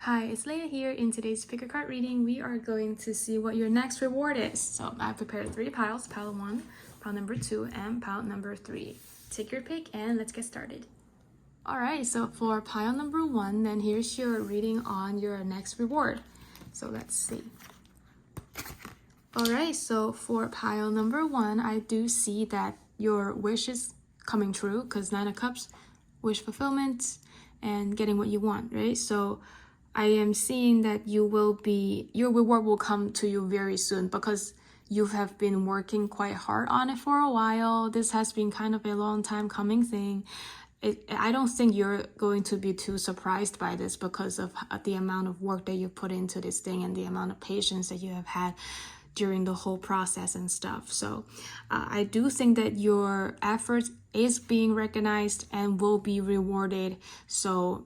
Hi, it's Leia here. In today's pick a card reading, we are going to see what your next reward is. So I prepared 3 piles, pile 1, pile number 2, and pile number 3. Take your pick and let's get started. Alright, so for pile number 1, then here's your reading on your next reward. So let's see. Alright, so for pile number 1, I do see that your wish is coming true because 9 of Cups, wish fulfillment, and getting what you want, right? So I am seeing that your reward will come to you very soon because you have been working quite hard on it for a while. This has been kind of a long time coming thing. I don't think you're going to be too surprised by this because of the amount of work that you put into this thing and the amount of patience that you have had during the whole process and stuff. So I do think that your effort is being recognized and will be rewarded. So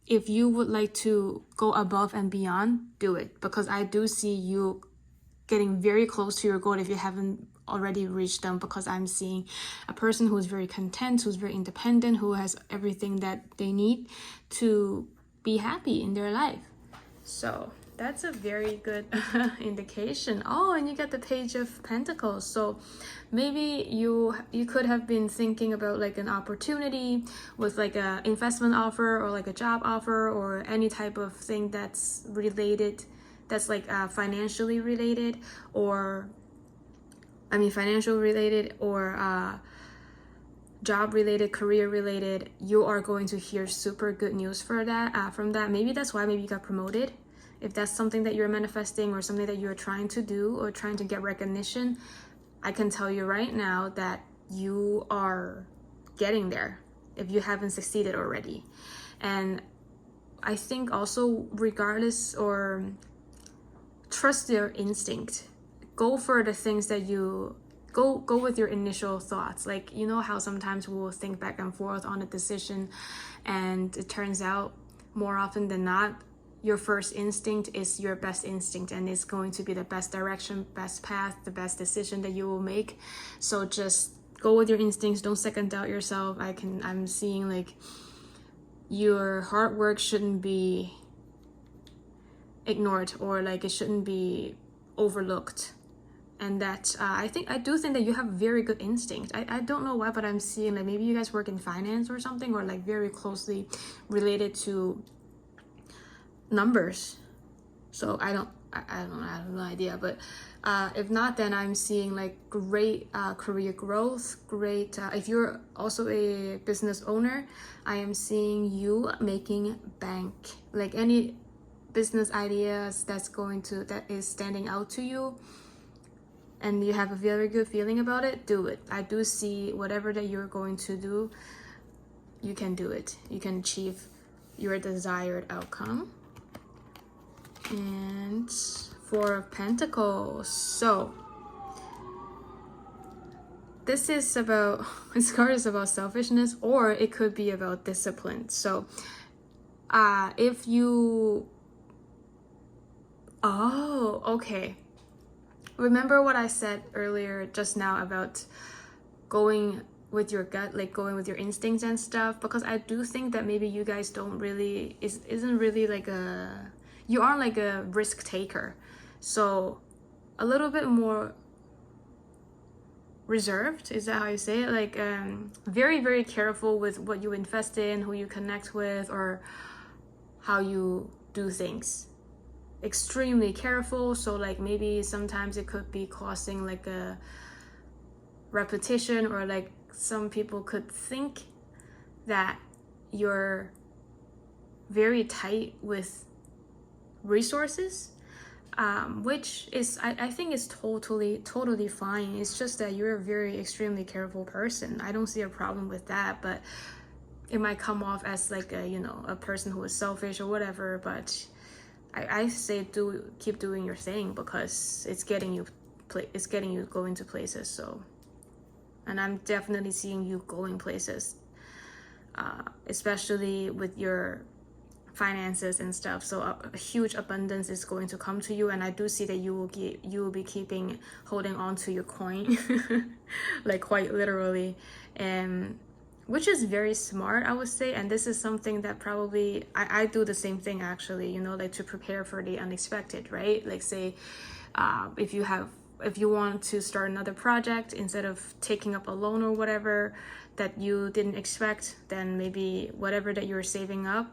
if you would like to go above and beyond, do it, because I do see you getting very close to your goal if you haven't already reached them, because I'm seeing a person who is very content, who's very independent, who has everything that they need to be happy in their life. So that's a very good indication. Oh, and you get the Page of Pentacles. So maybe you could have been thinking about like an opportunity with like a investment offer or like a job offer or any type of thing that's related, that's like financially related, or financial related, or job related, career related. You are going to hear super good news for that from that. Maybe that's why maybe you got promoted. If that's something that you're manifesting or something that you're trying to do or trying to get recognition, I can tell you right now that you are getting there if you haven't succeeded already. And I think also, regardless, or trust your instinct. Go for the things that you go with your initial thoughts. Like, you know how sometimes we'll think back and forth on a decision and it turns out more often than not your first instinct is your best instinct and it's going to be the best direction, best path, the best decision that you will make. So just go with your instincts. Don't second doubt yourself. I'm seeing like your hard work shouldn't be ignored, or like it shouldn't be overlooked. And that I do think that you have very good instinct. I don't know why, but I'm seeing like maybe you guys work in finance or something, or like very closely related to numbers. So I don't know, I have no idea, but if not, then I'm seeing like great career growth, great if you're also a business owner, I am seeing you making bank. Like any business ideas that is standing out to you and you have a very good feeling about it, do it. I do see whatever that you're going to do, you can do it. You can achieve your desired outcome. And Four of Pentacles. So this card is about selfishness, or it could be about discipline. So if you okay, remember what I said earlier just now about going with your gut, like going with your instincts and stuff, because I do think that maybe you guys isn't really like you aren't like a risk taker. So a little bit more reserved, is that how you say it? Like very, very careful with what you invest in, who you connect with, or how you do things. Extremely careful. So like maybe sometimes it could be causing like a repetition, or like some people could think that you're very tight with resources, which is I think is totally fine. It's just that you're a very extremely careful person. I don't see a problem with that, but it might come off as like a person who is selfish or whatever. But I say keep doing your thing, because it's getting you going to places. So, and I'm definitely seeing you going places, especially with your finances and stuff. So a huge abundance is going to come to you, and I do see that you will be holding on to your coin like quite literally, and which is very smart, I would say. And this is something that probably I do the same thing actually, you know, like to prepare for the unexpected, right? Like say if you want to start another project, instead of taking up a loan or whatever that you didn't expect, then maybe whatever that you're saving up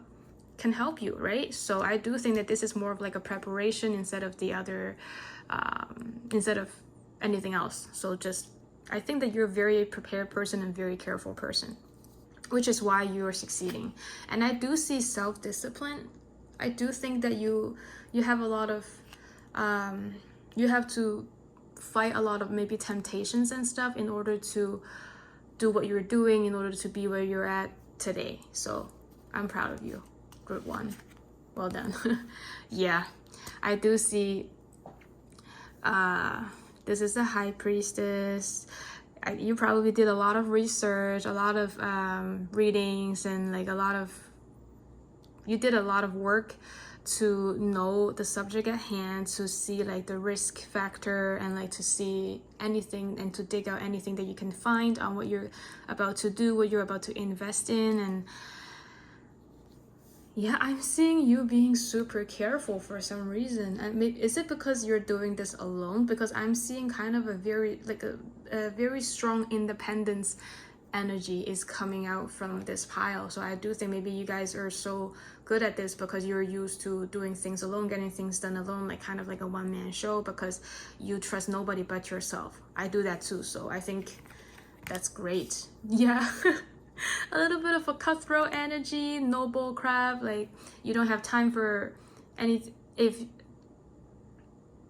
can help you, right? So I do think that this is more of like a preparation instead of the other instead of anything else. So just, I think that you're a very prepared person and very careful person, which is why you're succeeding. And I do see self-discipline. I do think that you have a lot of you have to fight a lot of maybe temptations and stuff in order to do what you're doing, in order to be where you're at today. So I'm proud of you. Group 1, well done. Yeah, I do see this is the High Priestess. You probably did a lot of research, a lot of readings, and like you did a lot of work to know the subject at hand, to see like the risk factor, and like to see anything and to dig out anything that you can find on what you're about to do, what you're about to invest in. And yeah, I'm seeing you being super careful for some reason. And maybe, is it because you're doing this alone? Because I'm seeing kind of a very very strong independence energy is coming out from this pile. So I do think maybe you guys are so good at this because you're used to doing things alone, getting things done alone, like kind of like a one-man show, because you trust nobody but yourself. I do that too, so I think that's great. Yeah. A little bit of a cutthroat energy, no bull crap, like you don't have time for anything. If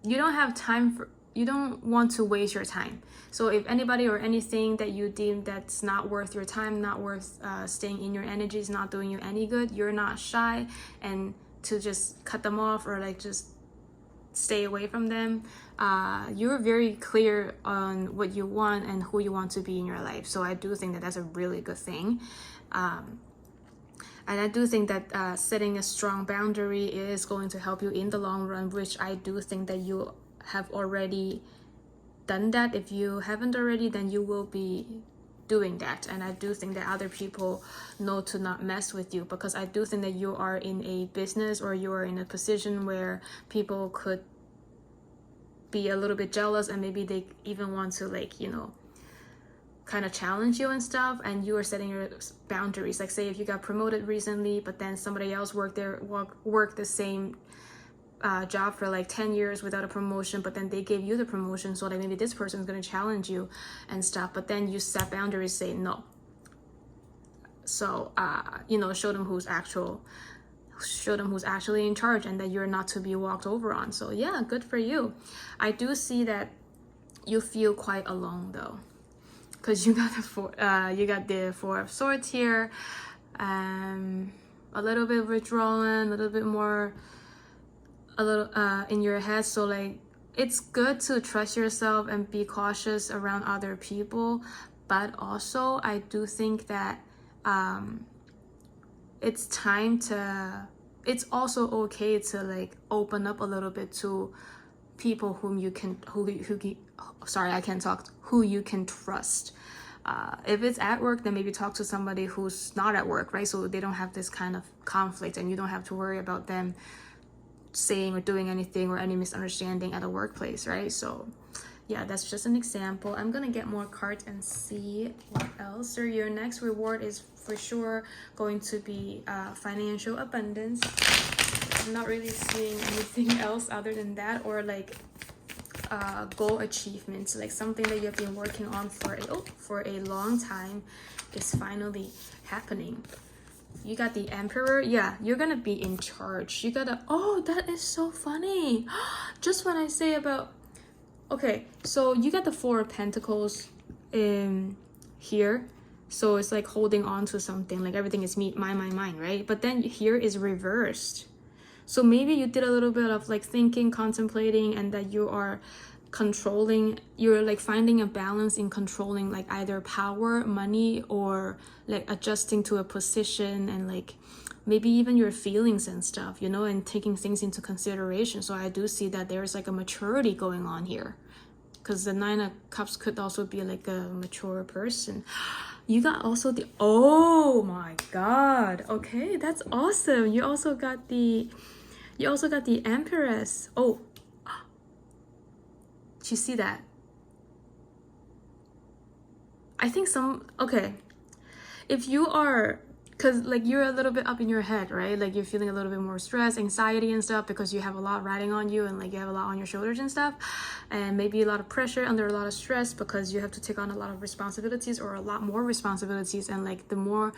you don't have time for, you don't want to waste your time. So if anybody or anything that you deem that's not worth your time, not worth staying in your energy, is not doing you any good, you're not shy and to just cut them off or like just stay away from them. You're very clear on what you want and who you want to be in your life. So I do think that that's a really good thing. And I do think that setting a strong boundary is going to help you in the long run, which I do think that you have already done that. If you haven't already, then you will be doing that. And I do think that other people know to not mess with you, because I do think that you are in a business or you are in a position where people could be a little bit jealous, and maybe they even want to, like, you know, kind of challenge you and stuff, and you are setting your boundaries. Like say if you got promoted recently, but then somebody else worked the same job for like 10 years without a promotion, but then they gave you the promotion, so like maybe this person is going to challenge you and stuff, but then you set boundaries, say no. So you know, show them who's actually in charge, and that you're not to be walked over on. So yeah, good for you. I do see that you feel quite alone though, because you got the Four of Swords here, a little bit withdrawn, a little bit more in your head. So like it's good to trust yourself and be cautious around other people, but also I do think that it's also okay to like open up a little bit to people who you can trust. If it's at work, then maybe talk to somebody who's not at work, right? So they don't have this kind of conflict, and you don't have to worry about them saying or doing anything or any misunderstanding at a workplace, right? So yeah, that's just an example. I'm gonna get more cards and see what else. So your next reward is for sure going to be financial abundance. I'm not really seeing anything else other than that, or like goal achievements, like something that you've been working on for a long time is finally happening. You got the Emperor. Yeah, you're gonna be in charge. You gotta, oh, that is so funny. Just when I say about, okay, so you got the Four of Pentacles in here. So it's like holding on to something, like everything is me, mine, right? But then here is reversed. So maybe you did a little bit of like thinking, contemplating, and that you are controlling, you're like finding a balance in controlling like either power, money, or like adjusting to a position, and like maybe even your feelings and stuff, you know, and taking things into consideration. So I do see that there's like a maturity going on here. because the Nine of Cups could also be like a mature person. You got also the, oh my god, okay, that's awesome. You also got the Empress. Oh, did you see that? I think okay, if you are, because like you're a little bit up in your head, right? Like you're feeling a little bit more stress, anxiety and stuff, because you have a lot riding on you, and like you have a lot on your shoulders and stuff, and maybe a lot of pressure, under a lot of stress, because you have to take on a lot of responsibilities, or a lot more responsibilities. And like the more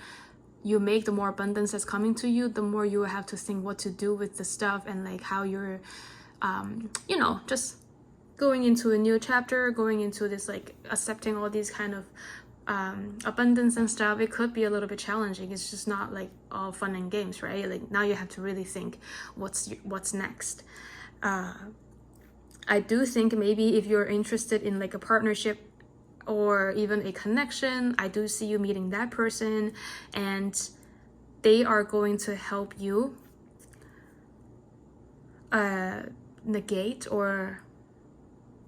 you make, the more abundance that's coming to you, the more you have to think what to do with the stuff, and like how you're you know, just going into a new chapter, going into this, like accepting all these kind of abundance and stuff. It could be a little bit challenging. It's just not like all fun and games, right? Like now you have to really think what's next. I do think maybe if you're interested in like a partnership or even a connection, I do see you meeting that person, and they are going to help you negate, or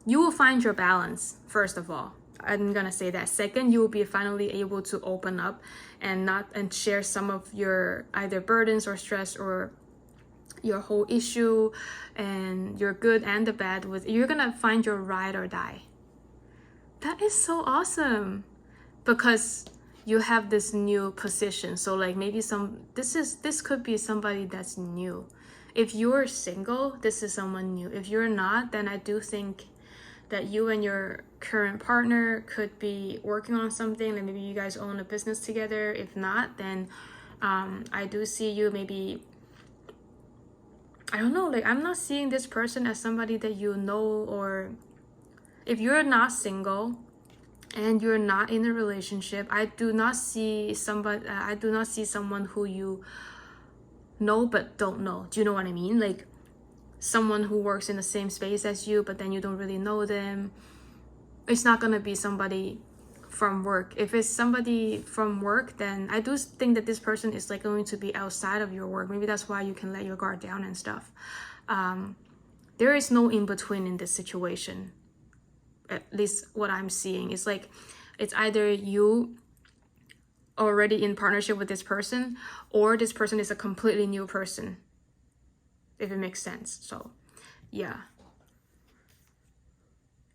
you will find your balance. First of all, I'm gonna say that. Second, you will be finally able to open up and share some of your either burdens or stress, or your whole issue, and your good and the bad with. You're gonna find your ride or die. That is so awesome, because you have this new position. So like maybe this could be somebody that's new. If you're single, this is someone new. If you're not, then I do think that you and your current partner could be working on something, and maybe you guys own a business together. If not, then I do see you maybe, I don't know, like I'm not seeing this person as somebody that you know. Or if you're not single and you're not in a relationship, I do not see someone who you know but don't know. Do you know what I mean? Like someone who works in the same space as you, but then you don't really know them. It's not gonna be somebody from work. If it's somebody from work, then I do think that this person is like going to be outside of your work. Maybe that's why you can let your guard down and stuff. There is no in between in this situation. At least what I'm seeing is like it's either you already in partnership with this person, or this person is a completely new person, if it makes sense. So yeah.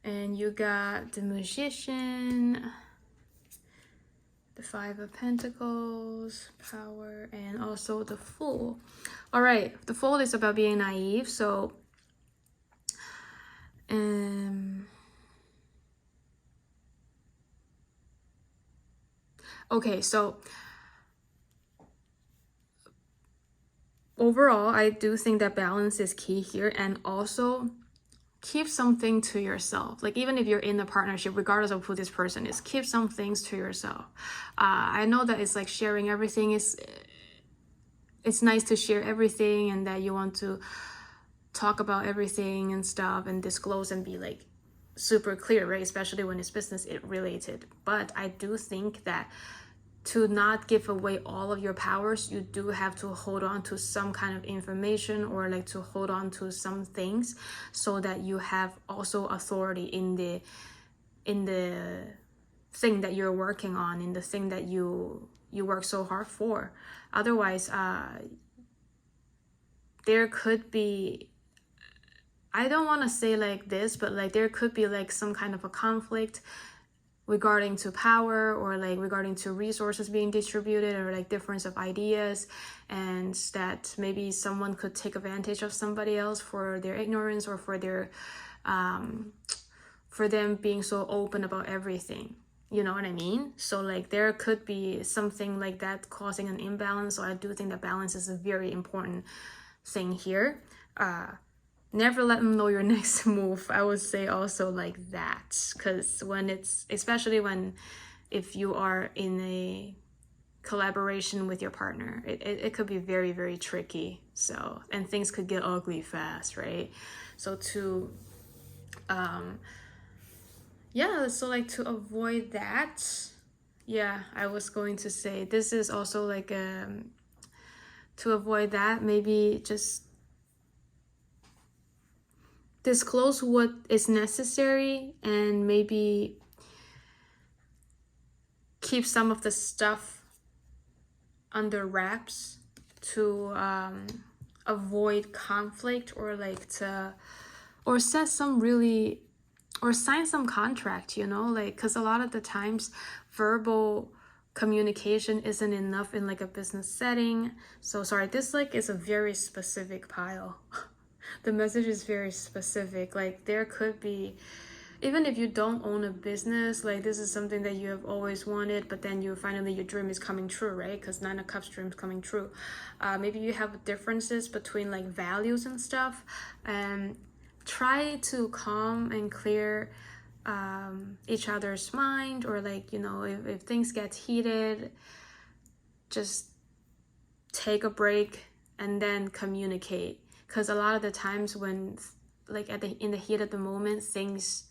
And you got the Magician, the Five of Pentacles, Power, and also the Fool. All right, the Fool is about being naive. So okay, so overall, I do think that balance is key here, and also keep something to yourself. Like even if you're in a partnership, regardless of who this person is, keep some things to yourself. I know that it's like sharing everything it's nice to share everything, and that you want to talk about everything and stuff and disclose and be like super clear, right? Especially when it's business related. But I do think that to not give away all of your powers, you do have to hold on to some kind of information, or like to hold on to some things, so that you have also authority in the thing that you're working on, in the thing that you work so hard for. Otherwise, there could be, I don't want to say like this, but like there could be like some kind of a conflict regarding to power, or like regarding to resources being distributed, or like difference of ideas, and that maybe someone could take advantage of somebody else for their ignorance, or for their for them being so open about everything. You know what I mean? So like there could be something like that causing an imbalance. So I do think that balance is a very important thing here. Never let them know your next move. I would say also like that, because when it's, especially when, if you are in a collaboration with your partner, it could be very, very tricky. So, and things could get ugly fast, right? So to yeah, so like to avoid that, yeah, I was going to say this is also like to avoid that, maybe just disclose what is necessary and maybe keep some of the stuff under wraps to avoid conflict, or like to, or set some really, or sign some contract, you know, like, because a lot of the times verbal communication isn't enough in like a business setting. So sorry, this like is a very specific pile. The message is very specific. Like there could be, even if you don't own a business, like this is something that you have always wanted, but then you finally, your dream is coming true, right? Because Nine of Cups dream is coming true. Maybe you have differences between like values and stuff, and try to calm and clear each other's mind, or like, you know, if things get heated, just take a break and then communicate. Because a lot of the times when like in the heat of the moment, things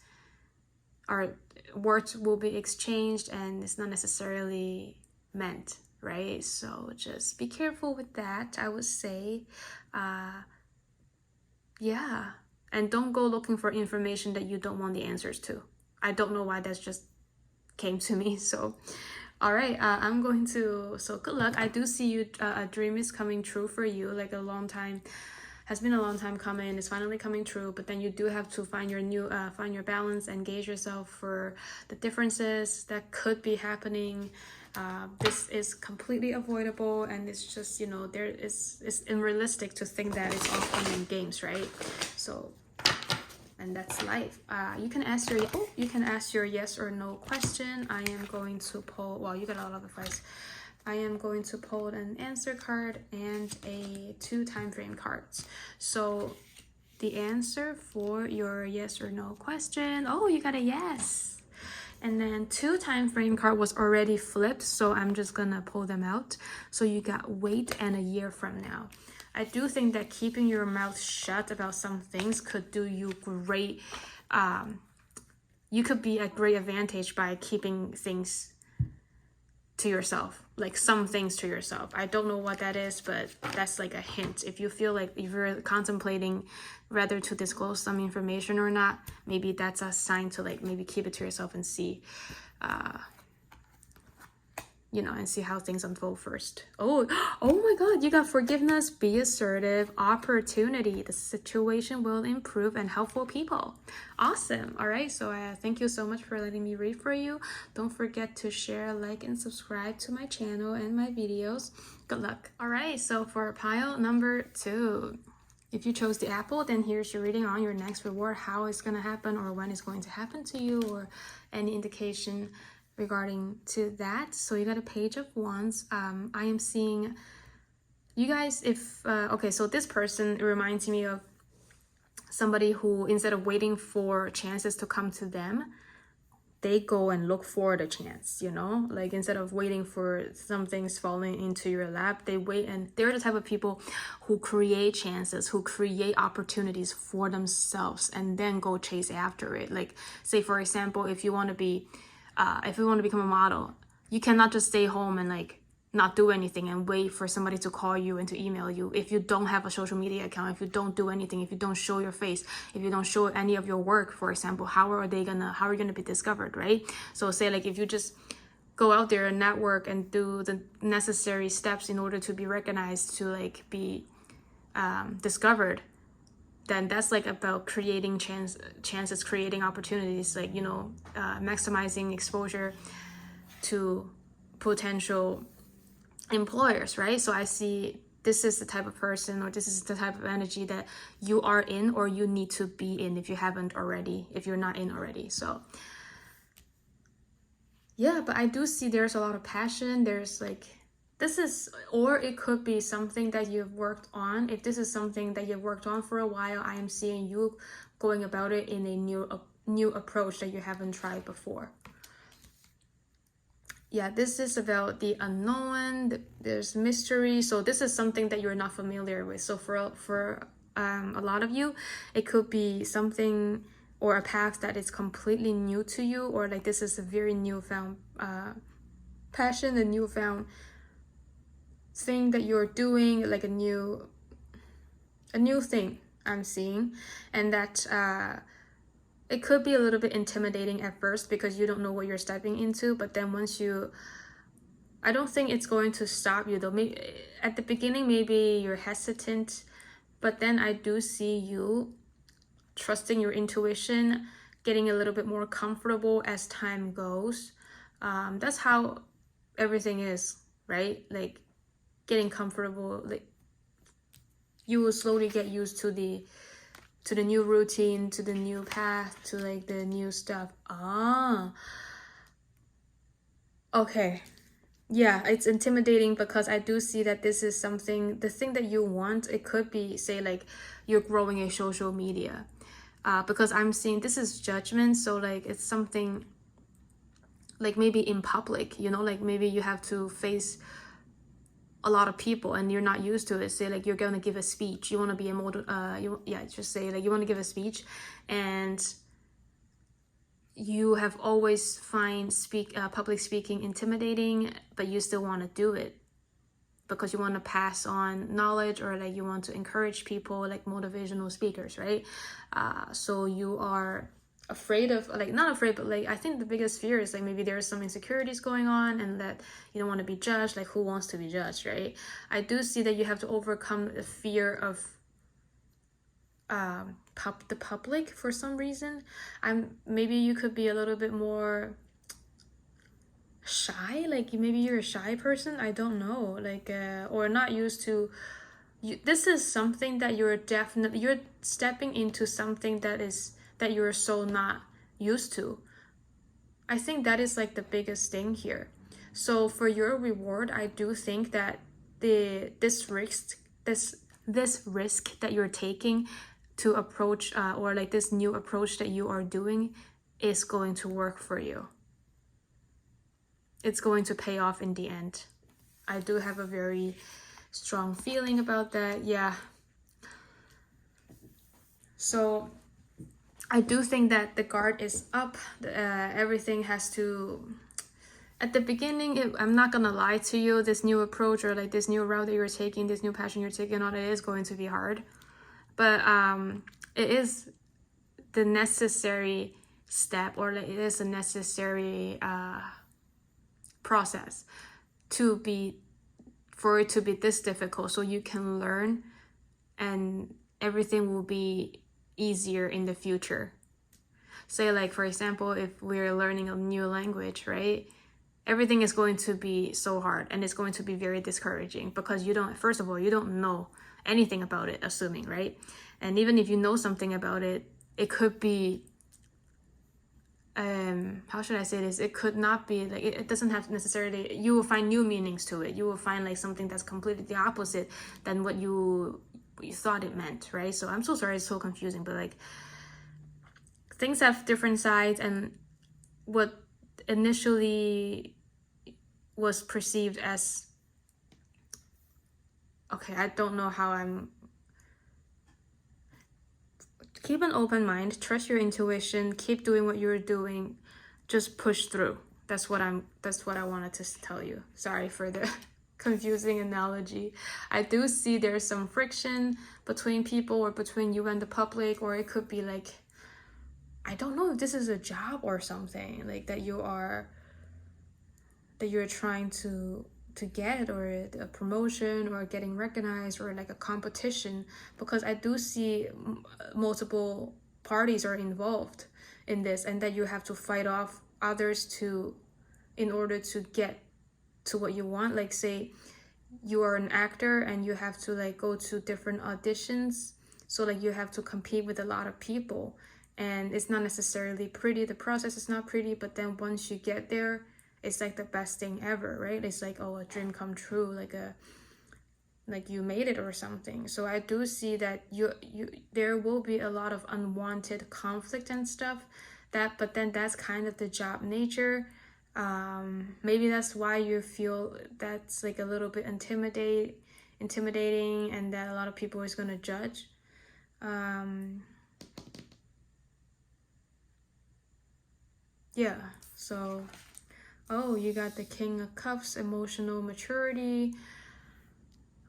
are, words will be exchanged and it's not necessarily meant, right? So just be careful with that, I would say. Yeah, and don't go looking for information that you don't want the answers to. I don't know why that's just came to me. So all right, I'm going to, so good luck. I do see you, a dream is coming true for you, like a long time, has been a long time coming, it's finally coming true. But then you do have to find your new, find your balance, engage yourself for the differences that could be happening. This is completely avoidable, and it's just, you know, it's unrealistic to think that it's all fun and games, right? So, and that's life. You can ask your yes or no question. I am going to pull, well, you got a lot of advice. I am going to pull an answer card and a 2 time frame cards. So the answer for your yes or no question, oh, you got a yes. And then 2 time frame card was already flipped, so I'm just gonna pull them out. So you got wait and a year from now. I do think that keeping your mouth shut about some things could do you great. You could be at great advantage by keeping things to yourself, like some things to yourself. I don't know what that is, but that's like a hint. If you feel like, if you're contemplating whether to disclose some information or not, maybe that's a sign to like maybe keep it to yourself and see, you know, and see how things unfold first. Oh my God, you got forgiveness, be assertive, opportunity. The situation will improve, and helpful people. Awesome. All right, so thank you so much for letting me read for you. Don't forget to share, like, and subscribe to my channel and my videos. Good luck. All right, so for pile number 2, if you chose the apple, then here's your reading on your next reward, how it's going to happen, or when it's going to happen to you, or any indication regarding to that. So you got a Page of Wands. I am seeing you guys, if okay, so this person reminds me of somebody who, instead of waiting for chances to come to them, they go and look for the chance, you know, like instead of waiting for some things falling into your lap, they wait. And they're the type of people who create chances, who create opportunities for themselves, and then go chase after it. Like, say for example, if you want to be if you want to become a model, you cannot just stay home and like not do anything and wait for somebody to call you and to email you. If you don't have a social media account, if you don't do anything, if you don't show your face, if you don't show any of your work, for example, how are you gonna be discovered, right? So say like if you just go out there and network and do the necessary steps in order to be recognized, to like be discovered, then that's like about creating chances, creating opportunities, like, you know, maximizing exposure to potential employers, right? So I see this is the type of person, or this is the type of energy that you are in, or you need to be in if you haven't already, if you're not in already. So yeah, but I do see there's a lot of passion. There's like, this is, or it could be something that you've worked on. If this is something that you've worked on for a while, I am seeing you going about it in a new approach that you haven't tried before. Yeah, this is about the unknown. There's mystery. So this is something that you're not familiar with. So for a lot of you, it could be something or a path that is completely new to you, or like this is a very newfound passion, a newfound thing that you're doing, like a new thing. I'm seeing, and that it could be a little bit intimidating at first because you don't know what you're stepping into, but then once you, I don't think it's going to stop you though. Maybe at the beginning, maybe you're hesitant, but then I do see you trusting your intuition, getting a little bit more comfortable as time goes. That's how everything is, right? Like getting comfortable, like you will slowly get used to the new routine, to the new path, to like the new stuff. Okay. Yeah, it's intimidating because I do see that this is something, the thing that you want, it could be, say, like you're growing a social media. Because I'm seeing this is judgment, so like it's something like maybe in public, like maybe you have to face a lot of people and you're not used to it. Say like you're gonna give a speech, you want to be a model, just say like you want to give a speech, and you have always find public speaking intimidating, but you still want to do it because you want to pass on knowledge, or like you want to encourage people, like motivational speakers, right? So you are afraid of, like, not afraid, but like I think the biggest fear is like maybe there's some insecurities going on and that you don't want to be judged. Like who wants to be judged, right? I do see that you have to overcome the fear of the public for some reason. Maybe you could be a little bit more shy, like maybe you're a shy person, I don't know, like or not used to this is something that you're stepping into something that you're so not used to. I think that is like the biggest thing here. So for your reward, I do think that this risk that you're taking to approach or like this new approach that you are doing is going to work for you. It's going to pay off in the end. I do have a very strong feeling about that. Yeah. So I do think that the guard is up. Everything has to, at the beginning, I'm not gonna lie to you, this new approach or like this new route that you're taking, this new passion you're taking on, it is going to be hard. But it is the necessary step, or like it is a necessary process for it to be this difficult, so you can learn and everything will be easier in the future. Say like, for example, if we're learning a new language, right? Everything is going to be so hard and it's going to be very discouraging because you don't know anything about it, assuming, right? And even if you know something about it, it could be how should I say this? It could not be like, it doesn't have to necessarily, you will find new meanings to it. You will find like something that's completely the opposite than what you thought it meant, right? So I'm so sorry, it's so confusing, but like things have different sides, and what initially was perceived as, okay, I don't know how keep an open mind, trust your intuition, keep doing what you're doing, just push through. That's what I wanted to tell you. Sorry for the confusing analogy. I do see there's some friction between people or between you and the public, or it could be like, I don't know if this is a job or something like that you're trying to get, or a promotion, or getting recognized, or like a competition, because I do see multiple parties are involved in this, and that you have to fight off others in order to get to what you want. Like say you are an actor and you have to like go to different auditions, so like you have to compete with a lot of people, and it's not necessarily pretty, the process is not pretty, but then once you get there, it's like the best thing ever, right? It's like, oh, a dream come true, like you made it or something. So I do see that there will be a lot of unwanted conflict and stuff, but then that's kind of the job nature. Maybe that's why you feel that's like a little bit intimidating, and that a lot of people is going to judge. Yeah, so oh, you got the King of Cups, emotional maturity.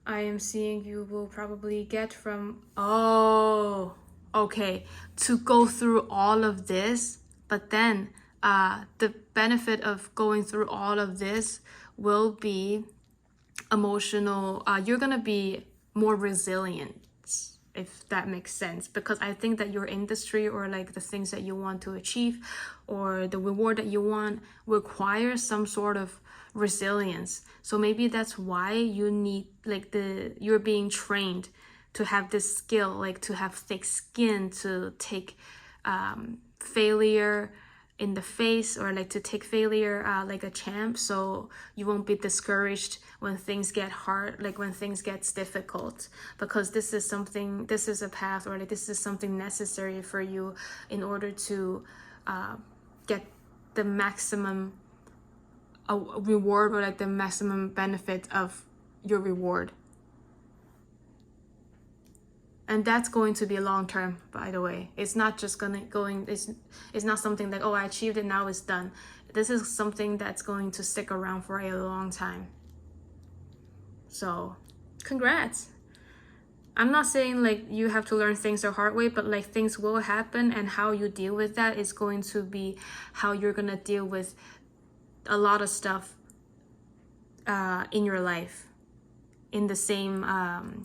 I am seeing you will probably get from, oh, okay, to go through all of this, but then the benefit of going through all of this will be emotional, you're gonna be more resilient, if that makes sense, because I think that your industry or like the things that you want to achieve or the reward that you want requires some sort of resilience. So maybe that's why you need like you're being trained to have this skill, like to have thick skin, to take failure in the face, or like to take failure like a champ, so you won't be discouraged when things get hard, like when things gets difficult, because this is a path, or like this is something necessary for you in order to get the maximum reward, or like the maximum benefit of your reward. And that's going to be long term, by the way. It's not just it's not something like, oh, I achieved it, now it's done. This is something that's going to stick around for a long time. So, congrats. I'm not saying like you have to learn things the hard way, but like things will happen, and how you deal with that is going to be how you're gonna deal with a lot of stuff in your life, in the same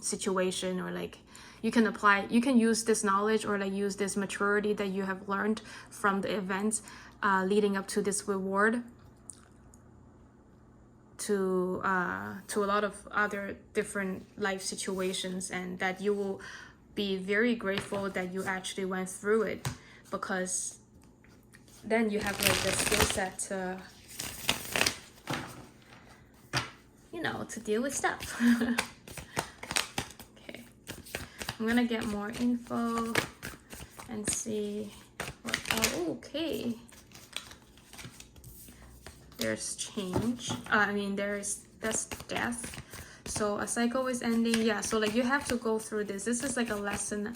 situation, or like you can use this knowledge, or like use this maturity that you have learned from the events leading up to this reward to a lot of other different life situations, and that you will be very grateful that you actually went through it, because then you have like the skill set to, to deal with stuff. Okay, I'm gonna get more info and see what, okay. There's change. That's death. So a cycle is ending. Yeah, so like you have to go through this. This is like a lesson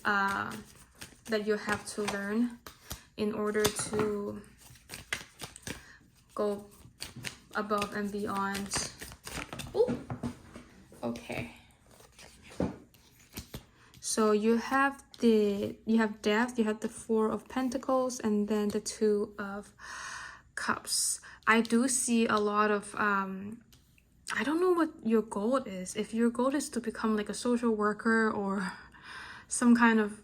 that you have to learn in order to go above and beyond. Ooh. Okay. So you have death, you have the Four of Pentacles, and then the Two of Cups. I do see a lot of I don't know what your goal is. If your goal is to become like a social worker, or some kind of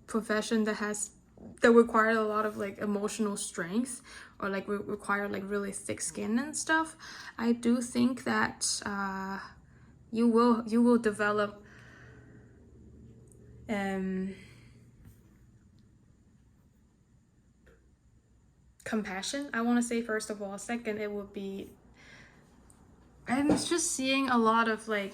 profession that require a lot of like emotional strength, or like require like really thick skin and stuff, I do think that you will develop compassion, I want to say, first of all. Second, it would be, I'm just seeing a lot of like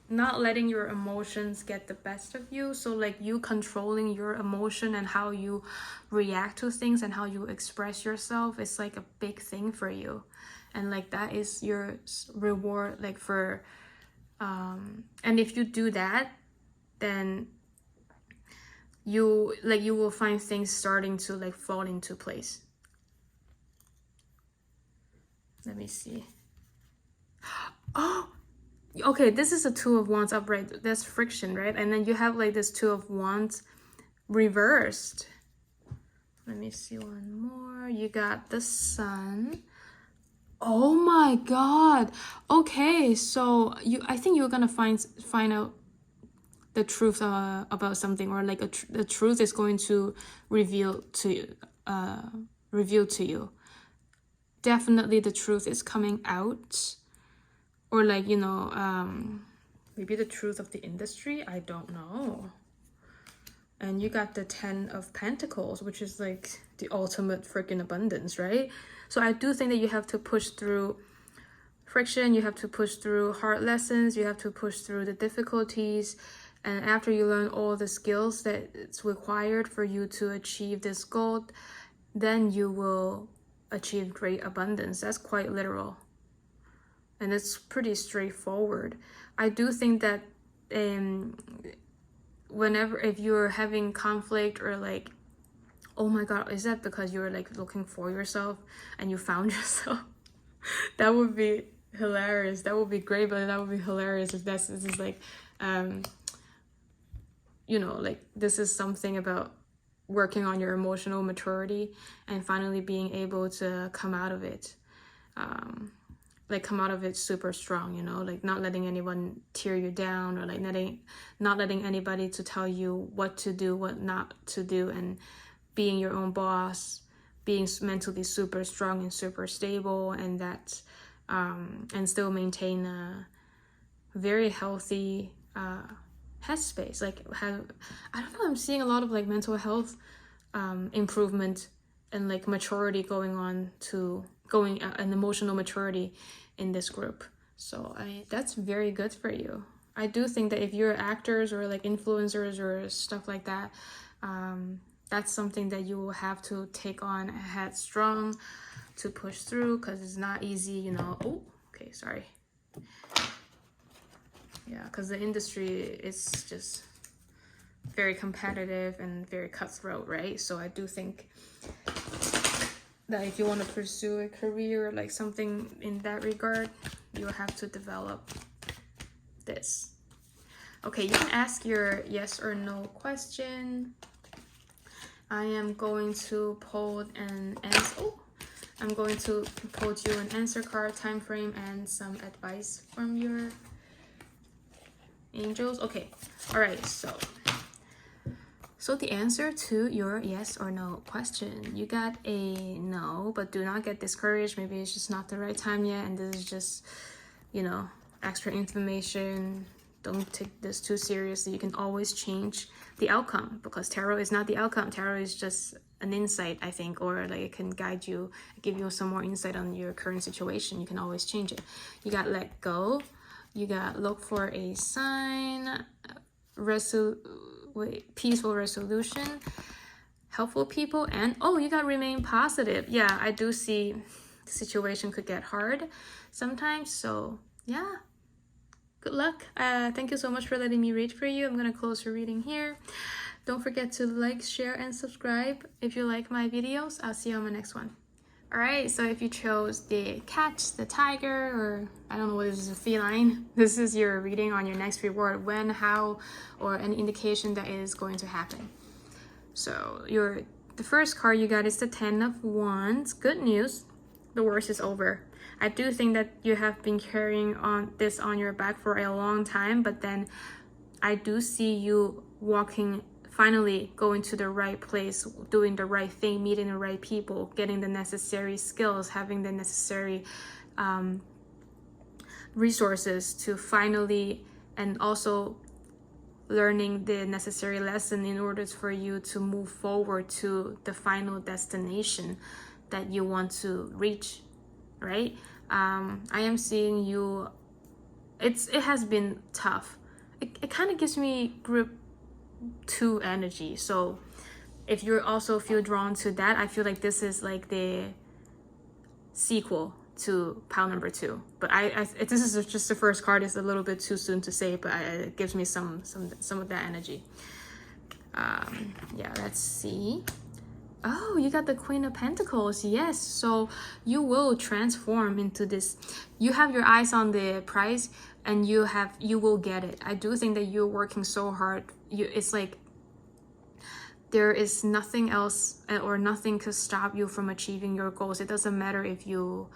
not letting your emotions get the best of you. So like you controlling your emotion and how you react to things and how you express yourself is like a big thing for you, and like that is your reward, like for and if you do that, then you will find things starting to like fall into place. Let me see. Oh, okay, this is a Two of Wands upright. That's friction, right? And then you have like this Two of Wands reversed. Let me see one more. You got the Sun. Oh my God. Okay, so I think you're gonna find out the truth about something, or like the truth is going to reveal to you. Definitely the truth is coming out, or like maybe the truth of the industry, I don't know. And you got the Ten of Pentacles, which is like the ultimate freaking abundance, right? So I do think that you have to push through friction, you have to push through hard lessons, you have to push through the difficulties, and after you learn all the skills that it's required for you to achieve this goal, then you will achieve great abundance. That's quite literal, and it's pretty straightforward. I do think that if you're having conflict, or like, oh my God, is that because you're like looking for yourself and you found yourself? That would be hilarious. That would be great, but that would be hilarious if this is like, you know, like this is something about working on your emotional maturity and finally being able to come out of it. Like come out of it super strong, you know, like not letting anyone tear you down, or like not letting anybody to tell you what to do, what not to do, and being your own boss, being mentally super strong and super stable, and that and still maintain a very healthy headspace. Like have, I don't know, I'm seeing a lot of like mental health improvement and like maturity going and emotional maturity in this group. So that's very good for you. I do think that if you're actors or like influencers or stuff like that, that's something that you will have to take on headstrong to push through, because it's not easy, you know. Oh, okay, sorry. Yeah, because the industry is just very competitive and very cutthroat, right? So I do think that if you want to pursue a career, like something in that regard, you have to develop this. Okay, you can ask your yes or no question. I am going to pull an answer. Oh, I'm going to pull you an answer card, time frame, and some advice from your angels. Okay, all right, so the answer to your yes or no question, you got a no, but do not get discouraged. Maybe it's just not the right time yet, and this is just, you know, extra information. Don't take this too seriously. You can always change the outcome, because tarot is not the outcome. Tarot is just an insight, I think, or like it can guide you, give you some more insight on your current situation. You can always change it. You got let go. You got look for a sign, peaceful resolution, helpful people, and oh, you got remain positive. Yeah, I do see the situation could get hard sometimes. So yeah, good luck. Thank you so much for letting me read for you. I'm gonna close your reading here. Don't forget to like, share, and subscribe if you like my videos. I'll see you on my next one. Alright, so if you chose the cat, the tiger, or I don't know what is a feline, this is your reading on your next reward, when, how, or an indication that it is going to happen. So the first card you got is the 10 of Wands. Good news, the worst is over. I do think that you have been carrying on this on your back for a long time, but then I do see you finally going to the right place, doing the right thing, meeting the right people, getting the necessary skills, having the necessary resources to finally, and also learning the necessary lesson in order for you to move forward to the final destination that you want to reach, right? I am seeing you, it has been tough. It kind of gives me group 2 energy. So if you also feel drawn to that, I feel like this is like the sequel to pile number 2. But this is just the first card. It's a little bit too soon to say, but it gives me some of that energy. Yeah, let's see. Oh, you got the Queen of Pentacles. Yes, so you will transform into this. You have your eyes on the prize, and you will get it. I do think that you're working so hard. It's like there is nothing else or nothing could stop you from achieving your goals. It doesn't matter if you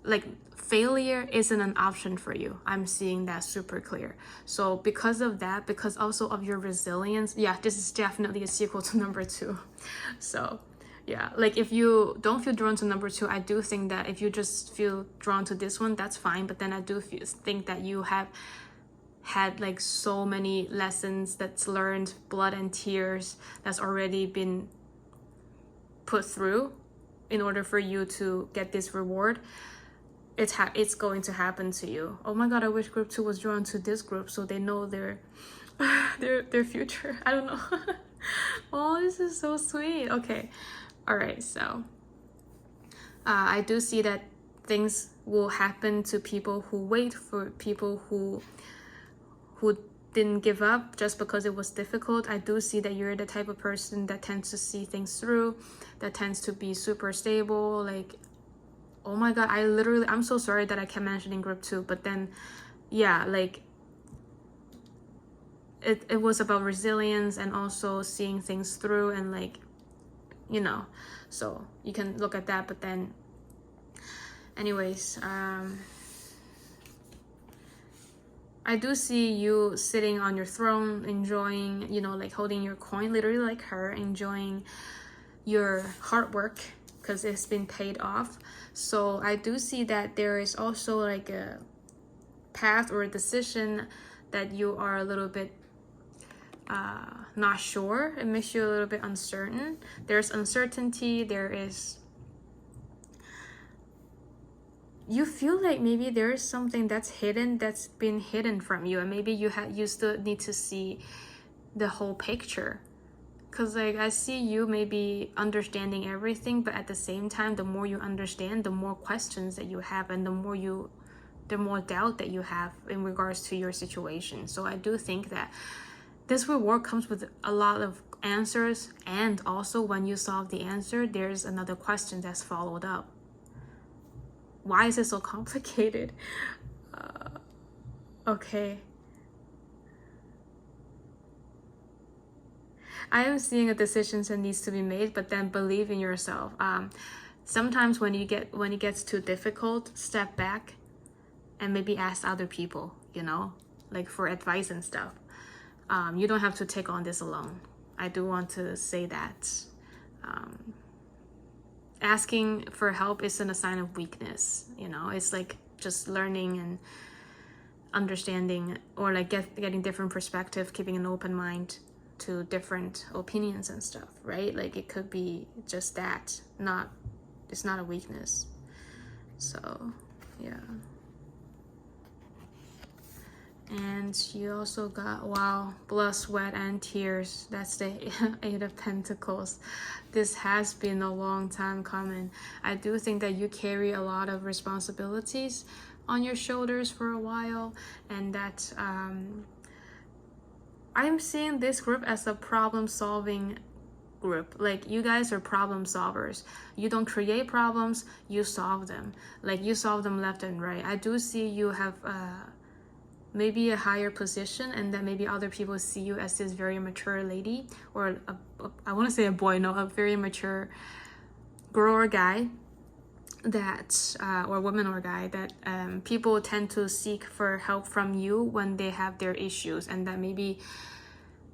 like, failure isn't an option for you. I'm seeing that super clear. So because of that, because also of your resilience, yeah, this is definitely a sequel to number 2. So yeah, like if you don't feel drawn to number 2, I do think that if you just feel drawn to this one, that's fine. But then I do think that you have had like so many lessons that's learned, blood and tears that's already been put through in order for you to get this reward. It's going to happen to you. Oh my god, I wish group 2 was drawn to this group so they know their future. I don't know. Oh, this is so sweet. Okay, all right, so I do see that things will happen to people who wait, for people who didn't give up just because it was difficult. I do see that you're the type of person that tends to see things through, that tends to be super stable, like Oh my god, I'm so sorry that I kept mentioning group 2, but then yeah, like it was about resilience and also seeing things through, and like, you know, so you can look at that. But then anyways, I do see you sitting on your throne, enjoying, you know, like holding your coin, literally like her, enjoying your hard work because it's been paid off. So I do see that there is also like a path or a decision that you are a little bit not sure. It makes you a little bit uncertain. There's uncertainty. There is, you feel like maybe there is something that's hidden, that's been hidden from you, and maybe you still need to see the whole picture. Because like I see you maybe understanding everything, but at the same time, the more you understand, the more questions that you have, and the more doubt that you have in regards to your situation. So I do think that this reward comes with a lot of answers, and also when you solve the answer, there's another question that's followed up. Why is it so complicated? Okay. I am seeing a decision that needs to be made, but then believe in yourself. Sometimes when it gets too difficult, step back and maybe ask other people, you know, like for advice and stuff. You don't have to take on this alone. I do want to say that. Asking for help isn't a sign of weakness, you know. It's like just learning and understanding, or like getting different perspective, keeping an open mind to different opinions and stuff, right? Like it could be just that, it's not a weakness. So yeah. And you also got, wow, blood, sweat, and tears. That's the 8 of Pentacles. This has been a long time coming. I do think that you carry a lot of responsibilities on your shoulders for a while, and that I'm seeing this group as a problem-solving group. Like you guys are problem solvers. You don't create problems, you solve them. Like you solve them left and right. I do see you have maybe a higher position, and that maybe other people see you as this very mature lady, or I want to say a boy, no, a very mature girl or guy that or woman or guy that people tend to seek for help from you when they have their issues, and that maybe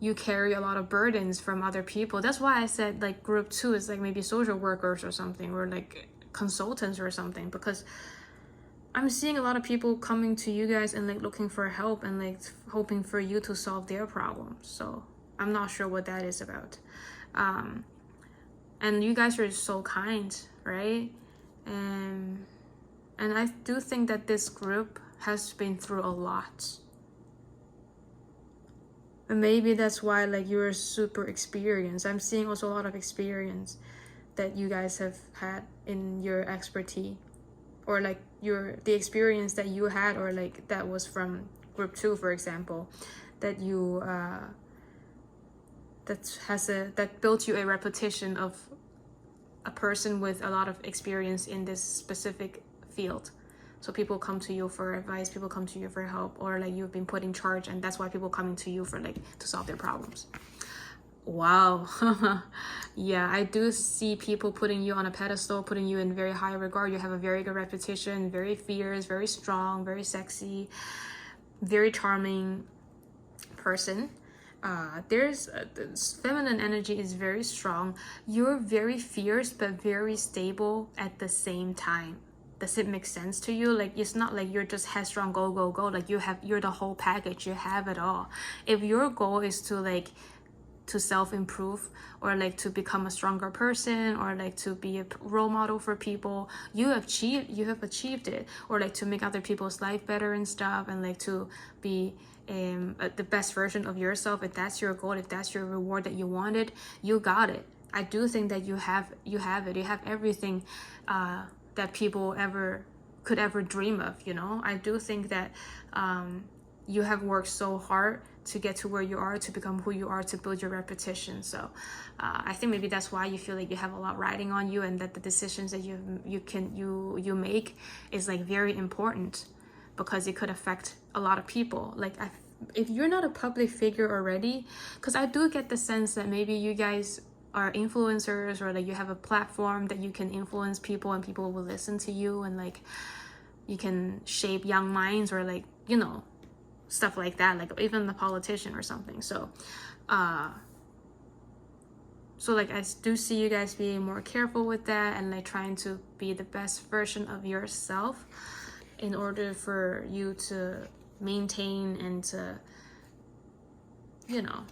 you carry a lot of burdens from other people. That's why I said like group 2 is like maybe social workers or something, or like consultants or something, because I'm seeing a lot of people coming to you guys and like looking for help and like hoping for you to solve their problems. So I'm not sure what that is about. And you guys are so kind, right? And I do think that this group has been through a lot. And maybe that's why like you're super experienced. I'm seeing also a lot of experience that you guys have had in your expertise, or like the experience that you had, or like that was from group 2, for example, that you that built you a reputation of a person with a lot of experience in this specific field. So people come to you for advice, people come to you for help, or like you've been put in charge, and that's why people coming to you for like to solve their problems. Wow. Yeah, I do see people putting you on a pedestal, putting you in very high regard. You have a very good reputation, very fierce, very strong, very sexy, very charming person. There's this feminine energy is very strong. You're very fierce but very stable at the same time. Does it make sense to you? Like it's not like you're just headstrong, go go go. Like you're the whole package. You have it all. If your goal is to self-improve, or like to become a stronger person, or like to be a role model for people, you have achieved it, or like to make other people's life better and stuff, and like to be the best version of yourself. If that's your goal, if that's your reward that you wanted, you got it. I do think that you have it. You have everything that people could ever dream of, you know. I do think that you have worked so hard to get to where you are, to become who you are, to build your reputation. So I think maybe that's why you feel like you have a lot riding on you, and that the decisions that you make is like very important, because it could affect a lot of people. Like if you're not a public figure already, because I do get the sense that maybe you guys are influencers, or like you have a platform that you can influence people and people will listen to you, and like you can shape young minds, or like, you know, stuff like that, like even the politician or something. So like I do see you guys being more careful with that, and like trying to be the best version of yourself in order for you to maintain and to, you know,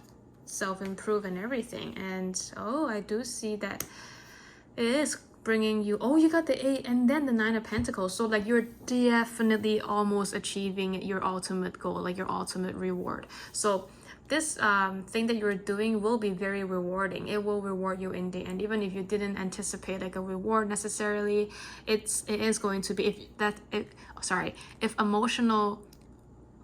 self-improve and everything. And I do see that it is bringing you, you got the 8 and then the 9 of Pentacles. So like you're definitely almost achieving your ultimate goal, like your ultimate reward. So this thing that you're doing will be very rewarding. It will reward you in the end, even if you didn't anticipate like a reward necessarily. It is going to be, if emotional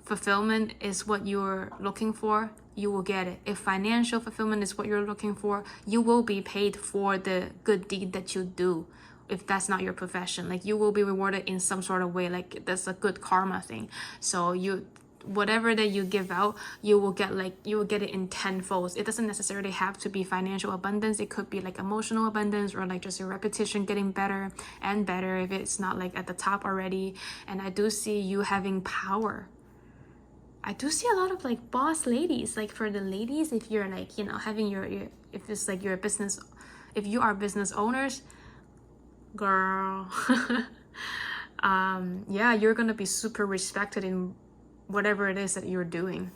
fulfillment is what you're looking for, you will get it. If financial fulfillment is what you're looking for, you will be paid for the good deed that you do. If that's not your profession, like you will be rewarded in some sort of way, like that's a good karma thing. So whatever that you give out, you will get it in tenfolds. It doesn't necessarily have to be financial abundance. It could be like emotional abundance, or like just your reputation getting better and better if it's not like at the top already. And I do see you having power. I do see a lot of like boss ladies. Like for the ladies, if you're like, you know, having if it's like your business, if you are business owners, girl, yeah, you're gonna be super respected in whatever it is that you're doing.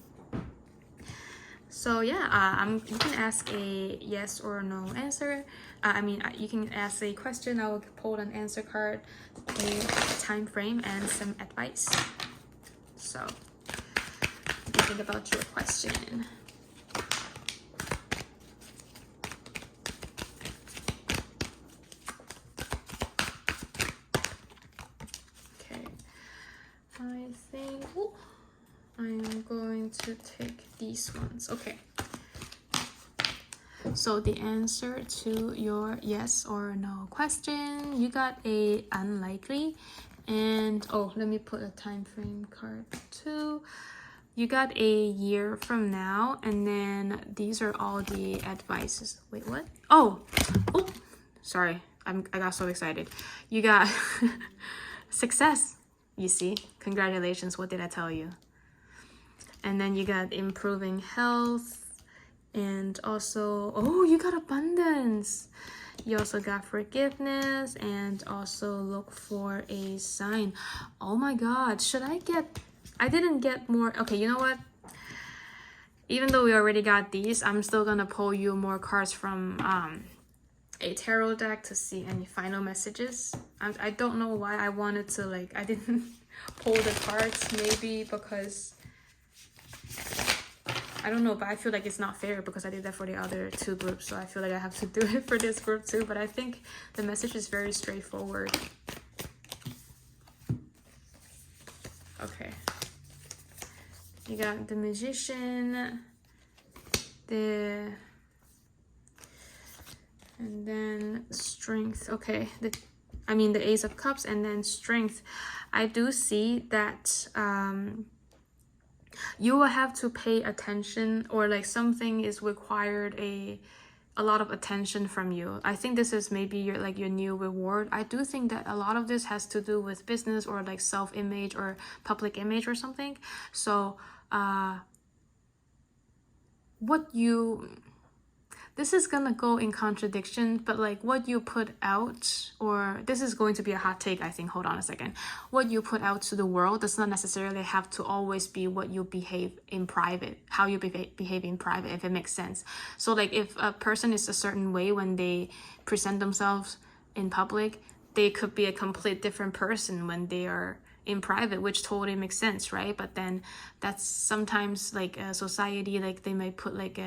So yeah, you can ask a yes or no answer. You can ask a question. I will pull an answer card, a time frame, and some advice. So think about your question. Okay, I think I'm going to take these ones. Okay, so the answer to your yes or no question, you got a unlikely, and let me put a time frame card too. You got a year from now, and then these are all the advices. Wait, what? Oh, sorry. I got so excited. You got success. You see? Congratulations. What did I tell you? And then you got improving health, and also, you got abundance. You also got forgiveness, and also look for a sign. Oh my God. I didn't get more. Okay, you know what? Even though we already got these, I'm still gonna pull you more cards from a tarot deck to see any final messages. I don't know why I wanted to, like, I didn't pull the cards, maybe because I don't know, but I feel like it's not fair because I did that for the other two groups, so I feel like I have to do it for this group too. But I think the message is very straightforward. Okay. You got the Magician, and then Strength. Okay, the Ace of Cups, and then Strength. I do see that you will have to pay attention, or like something is required a lot of attention from you. I think this is maybe your new reward. I do think that a lot of this has to do with business, or like self-image, or public image, or something. So this is gonna go in contradiction, but like what you put out, or this is going to be a hot take, I think. Hold on a second. What you put out to the world does not necessarily have to always be what you behave in private, how you behave in private, if it makes sense. So like if a person is a certain way when they present themselves in public, they could be a complete different person when they are in private, which totally makes sense, right? But then that's sometimes like a society, like they might put like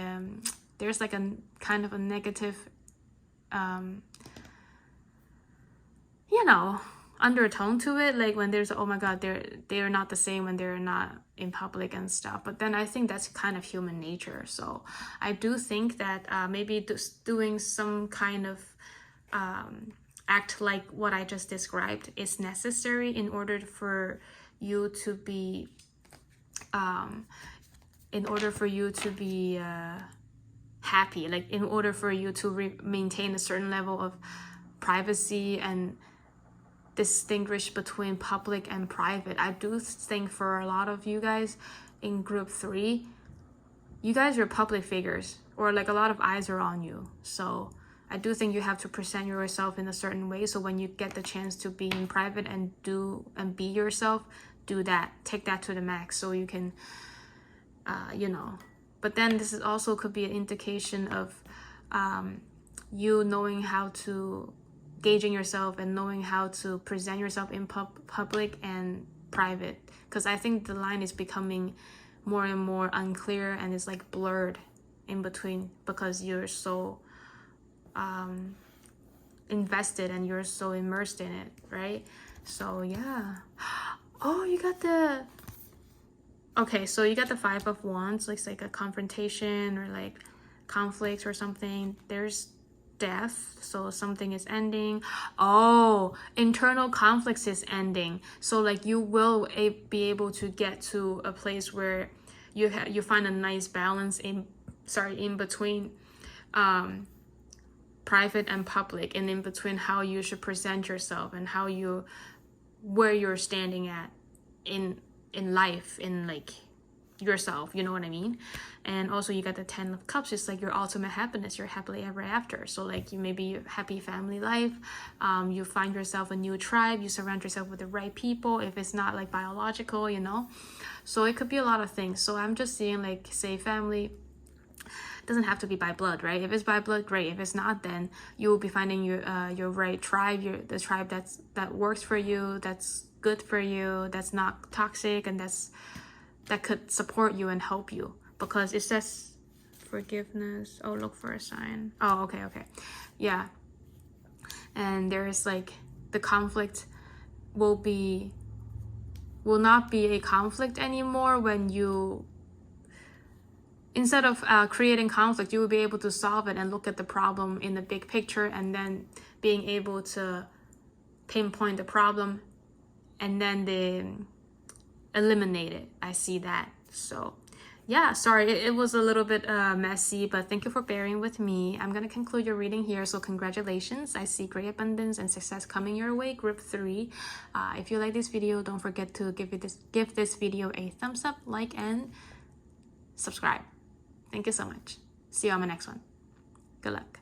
there's like a kind of a negative undertone to it, like when there's, oh my god, they're not the same when they're not in public and stuff. But then I think that's kind of human nature. So I do think that maybe just doing some kind of act like what I just described is necessary in order for you to be happy, like in order for you to maintain a certain level of privacy and distinguish between public and private. I do think for a lot of you guys in group 3, you guys are public figures, or like a lot of eyes are on you. So I do think you have to present yourself in a certain way. So when you get the chance to be in private and be yourself, do that. Take that to the max so you can, But then this is also could be an indication of you knowing how to gauging yourself and knowing how to present yourself in public and private. Because I think the line is becoming more and more unclear and it's like blurred in between because you're so invested and you're so immersed in it, right? So yeah. Oh, you got the... Okay, so you got the 5 of Wands, like a confrontation or like conflict or something. There's death, so something is ending. Oh, internal conflicts is ending. So like you will be able to get to a place where you find a nice balance in between private and public, and in between how you should present yourself and where you're standing at in life, in like yourself, you know what I mean? And also you got the 10 of Cups. It's like your ultimate happiness, your happily ever after. So like you maybe happy family life, you find yourself a new tribe, you surround yourself with the right people, if it's not like biological, so it could be a lot of things. So I'm just seeing, like, say family doesn't have to be by blood, right? If it's by blood, great. If it's not, then you will be finding your right tribe, the tribe that works for you, that's good for you, that's not toxic, and that could support you and help you. Because it says forgiveness. Oh, look for a sign. Oh, okay. Yeah. And there's like the conflict will not be a conflict anymore when you, instead of creating conflict, you will be able to solve it and look at the problem in the big picture, and then being able to pinpoint the problem and then they eliminate it. I see that. So yeah, sorry, it was a little bit messy, but thank you for bearing with me. I'm gonna conclude your reading here. So congratulations, I see great abundance and success coming your way, group 3. If you like this video, don't forget to give this video a thumbs up, like, and subscribe. Thank you so much. See you on my next one. Good luck.